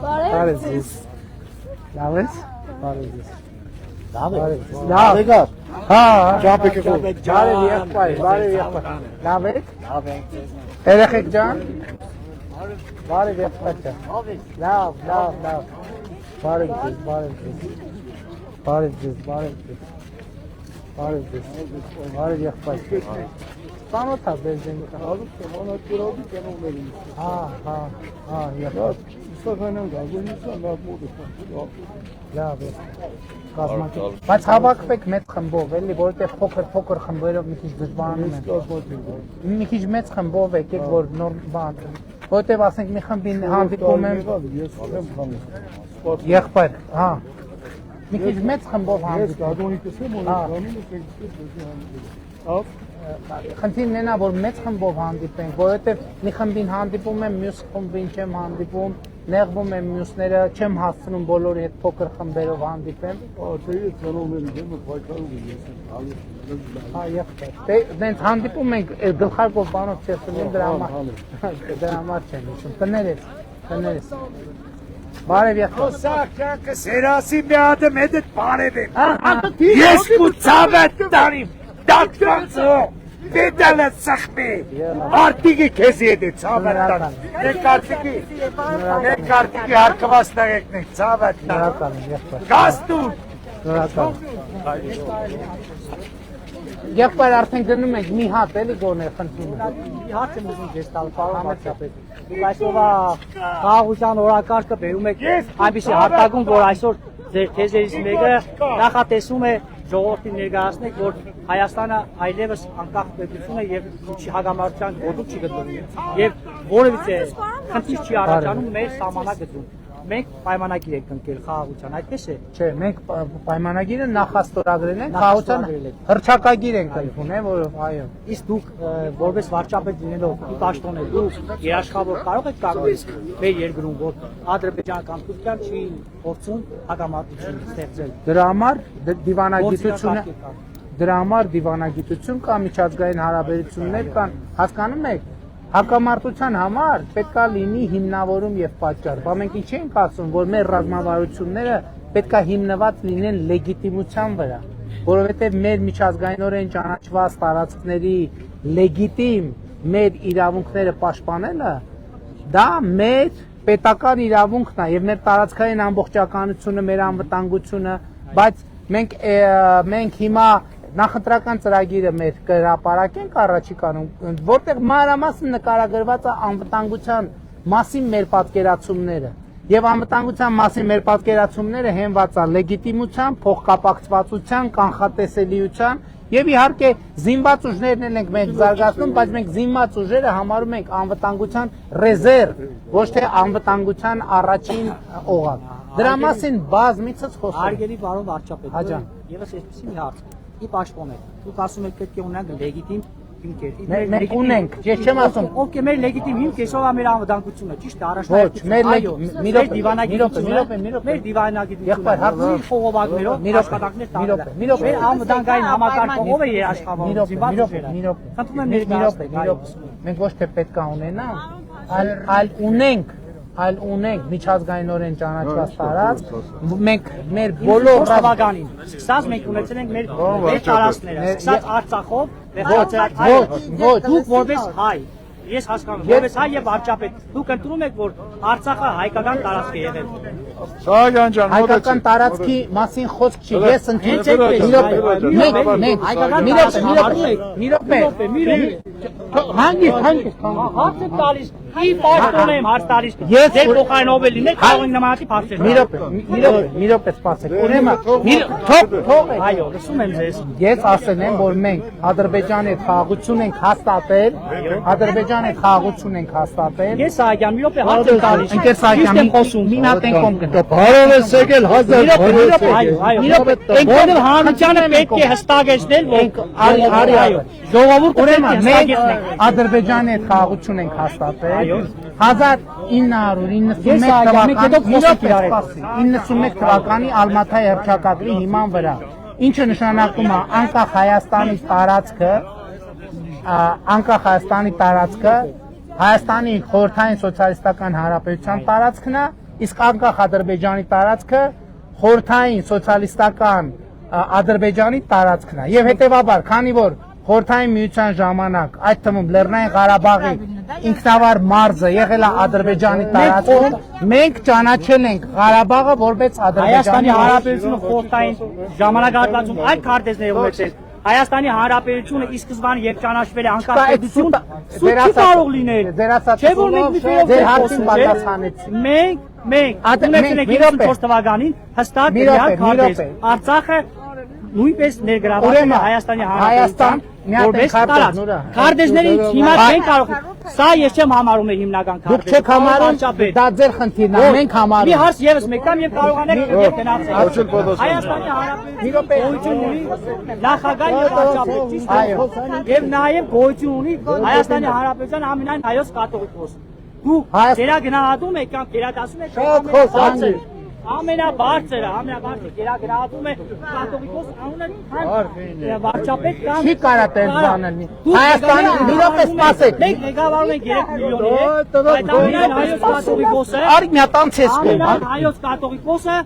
Բարև ձեզ։ Լավ ես։ Բարև ձեզ։ Լավ եք։ Հա, ճապ եք։ Բարև եղբայր։ Լավ եք։ Երեխեք ջան։ Բարև եղբայր ջան։ Լավ։ Բարև ձեզ։ Բարև եղբայր։ Ծանոթ է բերձենի։ Հա, եղբայր։ Աստղանան գազոնիցան լավ մոդը։ Լավ է։ Կազմակերպ։ Բայց հավաքվեք մեծ խմբով, էլի, որովհետև փոքր խմբերով մի քիչ դժվարանում են։ Մի քիչ մեծ խմբով եկեք, որ նոր բան։ Որովհետև ասենք մի խմբին հանդիպում եմ եղբայր, հա։ Մի քիչ մեծ խմբով հանդիպում։ Գազոնիցս եմ ունենում, Խնդիրն է նա, որ մեծ խմբով հանդիպենք, որովհետև մի խմբին հանդիպում եմ, մյուս խմբին չեմ հանդիպում, նեղվում եմ մյուսները, չեմ հասցնում բոլորի հետ փոքր խմբերով հանդիպեմ։ Հա, եղբայր։ Դենց հանդիպում ենք, գլխարկով բանով չեսնում, դրա համար չեմ հիշում։ Կներես։ Բարև եղբայր։ Սակյանքը սերասի մի հատը մեդդ բարև եմ։ Ես կուծավետ տարիմ, դակտրանցո, դետալը սխմի, արտիգի կեզ եդի, ծավետ տարիմ։ Մեկ արտիգի հարկվաս նաղեկնեք, ծավետ տարիմ։ Գաստուր։ Եղբայր արդեն գնում ենք մի հատ էլի գոնե խնդրում եմ։ Մի հարց եմ ուզում ձեզ տալ, պարոն վարչապետ։ Դուք այսօրվա խաղաղության օրակարգը բերում եք այնպիսի հարտակում, որ այսօր ձեր թեզերից մեկը նախատեսում է ժողովրդին ներկայացնել, որ Հայաստանը այլևս անկախ պետություն է եւ հագամարտության գոտու չի գտնվում եւ որևիցե խնդիր չի առաջանում մեր սահմանագծում։ Մենք պայմանագիր ենք ընկել խաղաղության, այդպես է։ Չէ, մենք պայմանագիրը նախաստորագրել ենք, խաղաղության հռչակագիր ենք ընդունել, որով այո։ Իսկ դուք որպես վարչապետ լինելով ի պաշտոն եք, դուք երաշխավոր կարող եք կանգնել մեր երկրում, որ ադրբեջանական Թուրքիան չի փորձում հակամարտություն ստեղծել։ Դրա համար դիվանագիտություն կա, միջազգային հարաբերություններ կան, հասկանում եք։ Հակամարտության համար պետք է լինի հիմնավորում եւ պատճառ։ Բա մենք ինչ ենք ասում, որ մեր ռազմավարությունները պետք է հիմնված լինեն լեգիտիմության վրա, որովհետեւ մեր միջազգայինորեն ճանաչված տարածքների լեգիտիմ մեր իրավունքները պաշտպանելը դա մեր պետական իրավունքն է եւ մեր տարածքային ամբողջականությունը, մեր անվտանգությունը, բայց մենք հիմա նախընտրական ծրագիրը մեր կհրապարակենք առաջիկանում, որտեղ մանրամասն նկարագրված է անվտանգության մասին մեր պատկերացումները։ Եվ անվտանգության մասին մեր պատկերացումները հենված է լեգիտիմության, փոխկապակցվածության, կանխատեսելիության եւ իհարկե զինված ուժներն ենք մենք զարգացնում, բայց մենք զինված ուժերը համարում ենք անվտանգության ռեզերվ, ոչ թե անվտանգության առաջին օղակ։ Դրա մասին բազմիցս խոսում։ Հարգելի պարոն վարչապետ, եւս այսպեսի մի հարց։ Ի պաշտպան եք, դուք ասում եք պետք է ունենանք լեգիտիմ հիմքեր։ Մենք ունենք, ես չեմ ասում։ Ովքեր մեր լեգիտիմ հիմք այսօրվա մեր անվտանգությունը, ճիշտ է, Ոչ, մեր դիվանագիտությունը, խողովակներով աշխատանքներ տարել։ Մեր անվտանգային համակարգը ով է երաշխավորում։ Մենք ոչ թե պետք է ունենանք, այլ ունենք միջազգայինորեն ճանաչված տարածք, մենք մեր բոլոր ռազմականին, սկսած մենք ունեցել ենք մեր տարածքները, սկսած Արցախով, ոչ, դուք որպես հայ, ես հասկանում, որպես հայ եւ վարչապետ, դուք ընդունում եք, որ Արցախը հայկական տարածք է եղել։ Սահակյան ջան, հայկական տարածքի մասին խոսք չի, ես ընդունեցեք հանգիստ հարց եմ տալիս, ի պաշտոն եմ հարց տալիս, ձեր փոխարեն ով է լինել, կարող ենք նմանատիպ հարցեր տալ։ մի րոպե սպասեք, ուրեմն թող այո, լսում եմ ձեզ։ Ես ասել եմ, որ մենք Ադրբեջանի հետ խաղաղություն ենք հաստատել, Ես Սահակյան, մի րոպե հարց եմ տալիս։ Ընկեր Սահակյան, մի հատ ենք կոմկն։ բարով ես եկել 1000 Որովհետև հանրությանը պետք է հստակեցնել, որ ժողովուրդը մենք Ադրբեջանի հետ խաղաղություն ենք հաստատել 1991 թվականի Ալմաթայի հռչակագրի հիման վրա, ինչը նշանակում է անկախ Հայաստանի տարածքը Հայաստանի խորհրդային սոցիալիստական հանրապետության տարածքն է, իսկ անկախ Ադրբեջանի տարածքը խորհրդային սոցիալիստական Ադրբեջանի տարածքն է։ Եվ հետևաբար, քանի որ խորհրդային միության ժամանակ, այդ թվում Լեռնային Ղարաբաղի ինքնավար մարզը եղել է Ադրբեջանի տարածքում, մենք ճանաչել ենք Ղարաբաղը որպես Ադրբեջանի Հայաստանի Հանրապետությունը խորհրդային ժամանակահատվածում այդ քարտեզները ունեցել։ Հայաստանի Հանրապետությունը ի սկզբանե երբ ճանաչվել է անկախ Չկա, պետություն, սուտ- սուտ չի կարող լինել։ Ձեր ասածը Չէ՞ որ մենք սուտ- միֆերով ձեր ենք հարցին խոսում, չէ՞։ պատասխանեցի։ Մենք Ադե, ունեցել մենք, ենք մի րոպե։ 94 թվականին հստակ Մի րոպե, դրյալ մի քարտեզ։ րոպե։ Արցախը նույնպես ներգրաված է Ուրեմն, Հայաստանի Հայաստան, Հանրապետության մի հատ որպես քարտեզ, տարածք։ նորա։ Քարտեզներից հիմա Այ- չեն կարող։ Սա ես չեմ համարում հիմնական Դուք քարտեզ։ չեք համարում, դա ձեր խնդիրն է, մենք Մի համարում։ հարց եւս մեկ կամ եւ կարողանեք եւ գնացեք։ Աչել պատասխան։ Հայաստանի Հանրապետության գոյություն ունի նախագահ եւ վարչապետ, ճիշտ է։ Այո։ Եվ նաեւ գոյություն ունի Հայաստանի Հանրապետության ամենայն հայոց կաթողիկոս։ Դու Հայաստան- գերագնահատում եք կամ գերադասում եք Շատ խոսանք։ ամենաբարձրը գերագնահատում է կաթողիկոս անունը քան վարչապետ կամ Չի կարա տենց բան լինի։ Դուք Հայաստանի ղեկավարում մի րոպե եք, սպասեք։ Մենք ղեկավարում ենք 3 միլիոնի հետ, այդ ամենայն հայոց կաթողիկոսը Արի մի հատ անցես ամենայն հայոց կաթողիկոսը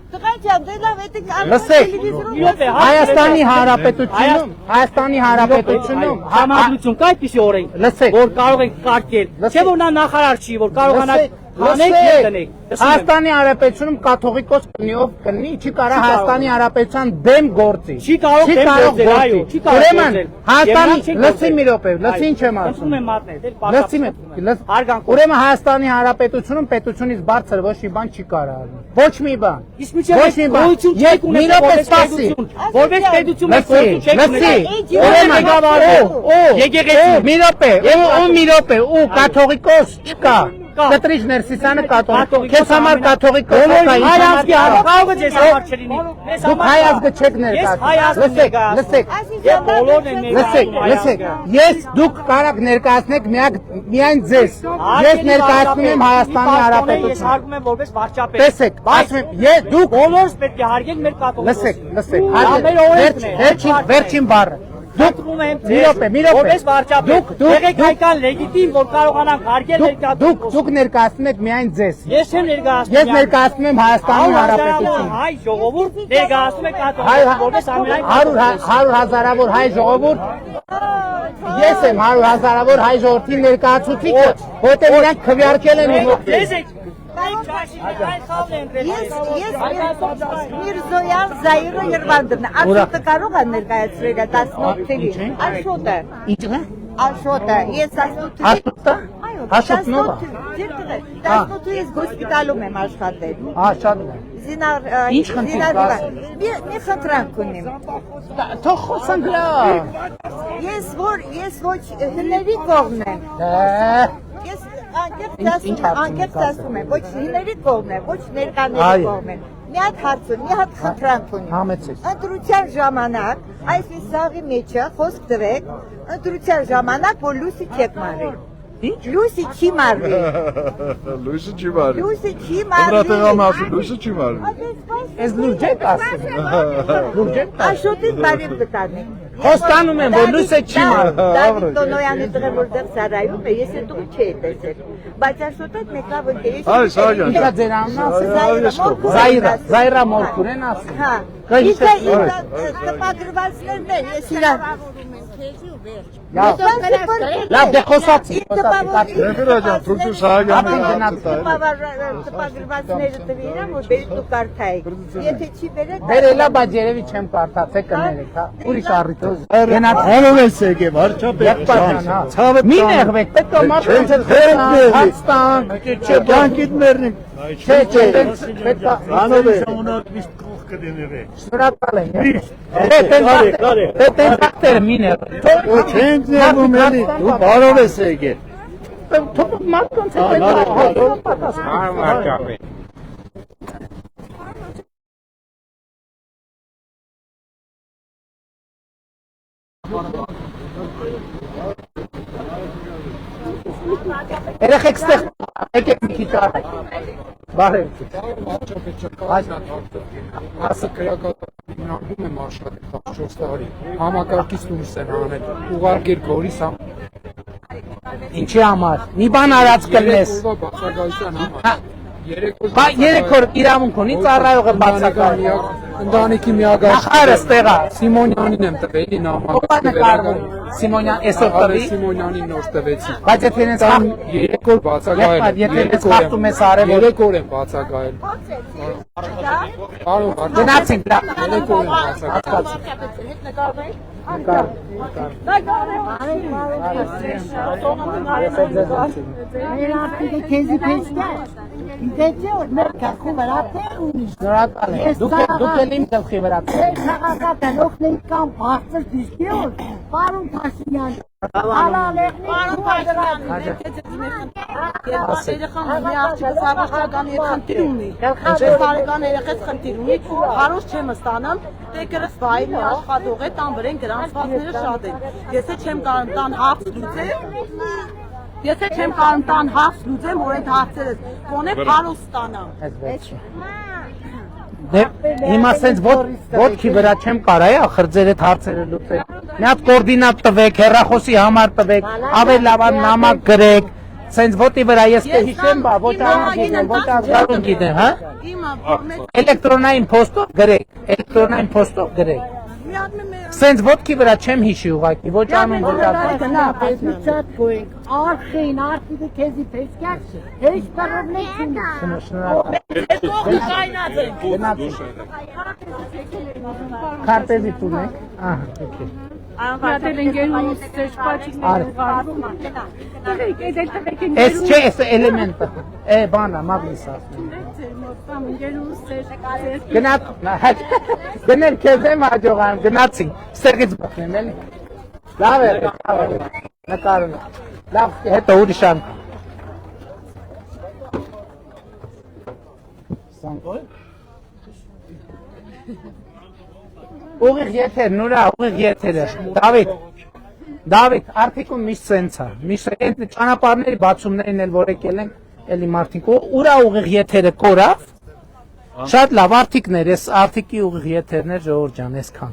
Լսեք, մի րոպե Հայաստանի Հանրապետությունում, Հայաստանի Հանրապետությունում համադրություն կա այդպիսի օրենք, Լսեք, որ կարող ենք կարգել, չէ որ նա նախարար չի, որ կարողանանք հանենք եւ լսեք, տնենք։ Հայաստանի Հանրապետությունում կաթողիկոս կնի, ով կնի, չի կարա Հայաստանի Հանրապետության դեմ գործի։ Չի կարող դեմ գործել, այո, չի կարող Ուրեմն գործել։ Հայաստանի, Եվ նա չի լսի գործել։ մի րոպե, լսի ինչ եմ Ասում ասում։ եմ մատնել, դե Լսի մի, Հարգանք։ ուրեմն Հայաստանի Հանրապետությունում պետությունից բարձր ոչ մի բան չի կարա լինել։ Ոչ մի բան։ Իսկ միջև Ոչ մի բան։ գոյություն Եկ չեք մի ունեցել րոպե որպես սպասի։ պետություն, որպես պետություն եք Լսի, գոյություն չեք լսի։ ունեցել։ Ուրեմն Եկեղեցի։ մի րոպե, ու մի րոպե, ու կաթողիկոս չկա։ Կտրիչ Ներսիսյանը կաթողիկ։ Քեզ համար կաթողիկոս կա, ինձ Հայ համար ազգի կարող է ձեզ համար չլինի։ Դուք հայ ազգը չեք ներկայացնում։ Լսեք, լսեք։ Եվ բոլորն են Լսեք, լսեք, ես դուք կարաք ներկայացնեք միայն ձեզ։ Ես ներկայացնում եմ Հայաստանի Ես Հանրապետություն։ հարգում եմ որպես վարչապետ։ Տեսեք, ասում եմ, ես դուք բոլորս պետք է հարգենք մեր կաթողիկոսին։ լսեք, վերջին բառը։ Դուք մի րոպե, որպես վարչապետ, եղեք հայկան լեգիտիմ, որ կարողանանք հարգել մեր կաթողիկոսին։ դուք ներկայացնում եք միայն ձեզ։ Ես չեմ ներկայացնում։ Ես ներկայացնում եմ Հայաստանի Հանրապետություն։ Հայ ժողովուրդ ներկայացնում է կաթողիկոսին որպես ամենայն 100 հազարավոր հայ ժողովուրդ ես եմ 100 հազարավոր հայ ժողովրդի ներկայացուցիչը, որտեղ իրանք քվեարկել են Տեսեք, մենք ճաշի այն խաղն են դրել։ Միրզոյան Զայիրը Երվանդովնա, Աշոտը կարող է ներկայացրել 18-ի։ Աշոտը։ Ինչը։ Աշոտը, ես 18-ի։ Աշոտը։ Աշոտնով։ 18-ի ես հոսպիտալում եմ աշխատել։ Շատ լավ։ Զինար Ինչ խնդիր կա։ Մի խնդրանք ունեմ։ Թող խոսանք լավ։ Ես ոչ հների կողմն եմ։ Ես անկեղծ ասում եմ, ոչ հիների կողմն եմ, ոչ ներկաների կողմն եմ։ Մի հատ հարց ունի, մի հատ խնդրանք ունի։ Համեցեք։ Ընտրության ժամանակ, այս սաղի մեջը խոսք տվեք, ընտրության ժամանակ, որ լույսի չեք մարի։ Ինչ։ Լույսի չի մարի։ Լույսը չի մարի։ Լույսի չի մարի։ Դրատեղամ ասում, լույսը չի մարի։ Ես լուրջ եք ասում։ Լուրջ եք ասում։ Աշոտից բարի կտանի։ Խոստանում եմ, որ լույսը չի մարի։ Դավիթ Տոնոյանի տղը որտեղ Սարայում է, ես այդ չէի տեսել։ Բայց Աշոտը մեկավ ընկերից։ Այ Սարյան։ Ինչա ձեր անունը ասում։ Զայրա Մորքուրեն ասում։ Հա։ Իսկ տպագրվածներն են, ես իրար Լավ, դե խոսացի։ Նեֆերա ջան, Թուրքու Սահակյանը տպագրվածները տվիրան, որ բերի դու կարդայիք։ Եթե չի բերեք, Բերելա, բայց երևի չեմ կարդացել կներեք, հա։ Ուրիշ առիթ։ Հերով ես եկե, վարչապետ։ Մի նեղվեք, պետք է մարդը հաստան, Կյանքիդ մերնի։ չէ, պետք է Անով է։ շնորհակալ եմ։ Տենտակտեր մի նեղվեք։ Չենք ներվում էլի, դու բարով ես եկե։ Թող մարդկանց հետ պատասխան։ Երեխեք ստեղ եկեք մի քիչ արեք։ Բարև։ Ասը քրեակատում եմ աշխատել 4 տարի։ Համակարգից դուրս են անել։ Ուղարկել Գորիս Ինչի համար։ Մի բան արած կլնես։ բացակայության համար։ Բա 3 օր իրավունք ունի ծառայողը բացակայել։ Ընտանիքի միագար Նախարարը ստեղա։ Սիմոնյանին եմ տվել նամակ։ Ո՞վ է նկարվում։ Սիմոնյան այսօր տվի։ Սիմոնյանին նոր տվեցի։ Բայց եթե ինձ 3 օր բացակայել։ Եթե ինձ խախտում ես արևոտ 3 օր եմ բացակայել։ Կարող գնացինք լավ։ 3 օր եմ բացակայել։ Մեր արդիկը քեզի պես կա։ Դեծե որ մեր քախու վրա տեղ ունի։ Շնորհակալ եմ։ Դուք էլ իմ գլխի վրա։ Քաղաքական օգնական բարձր դիսկիոր, պարոն Փաշինյան։ Պարոն Փաշինյան, երեխան մի աղջիկը սարվաշտական խնդիր ունի։ Ինչպես բարեկան երեխես խնդիր ունի, հարուս չեմ ստանամ, տեկերս վայր մի աշխատող է, տան վրեն գրանցվածները շատ են։ Եթե չեմ կարող տան հարց լուծեմ, որ այդ հարցերս կոնե հարուս ստանամ։ Դե հիմա սենց ոտքի վրա չեմ կարայի ախր ձեր այդ հարցերը լուծել։ Մի հատ կոորդինատ տվեք, հեռախոսի համար տվեք, ավելի լավ նամակ գրեք, սենց ոտի վրա ես կհիշեմ, ոչ ազգարուն գիտեմ, հա։ Էլեկտրոնային փոստով գրեք, Սենց ոտքի վրա չեմ հիշի ուղղակի, ոչ անուն ոչ ազգարուն։ Արդիկը քեզի պես կա, հեչ բառներ չունի։ Քարտեզի տունեք, ահա, օքեյ։ Էս չէ, էս էլեմենտը, բանա, մագնիս ասում։ Գնել քեզ եմ հաջողան, գնացինք, ստեղից բխնեմ, էլի։ Լավ է, նկարում, լավ, հետո ուրիշ ան։ Ուղիղ եթեր, նուրա, ուղիղ եթերը, Դավիթ, արդիկում միշտ սենց է, միշտ ճանապարհների բացումներն էլ որ եկել են, էլի մարդիկ, ուրա ուղիղ եթերը կորավ, շատ լավ արդիկներ, ես արդիկի ուղիղ եթերներ ժողովուրդ ջան, այսքան։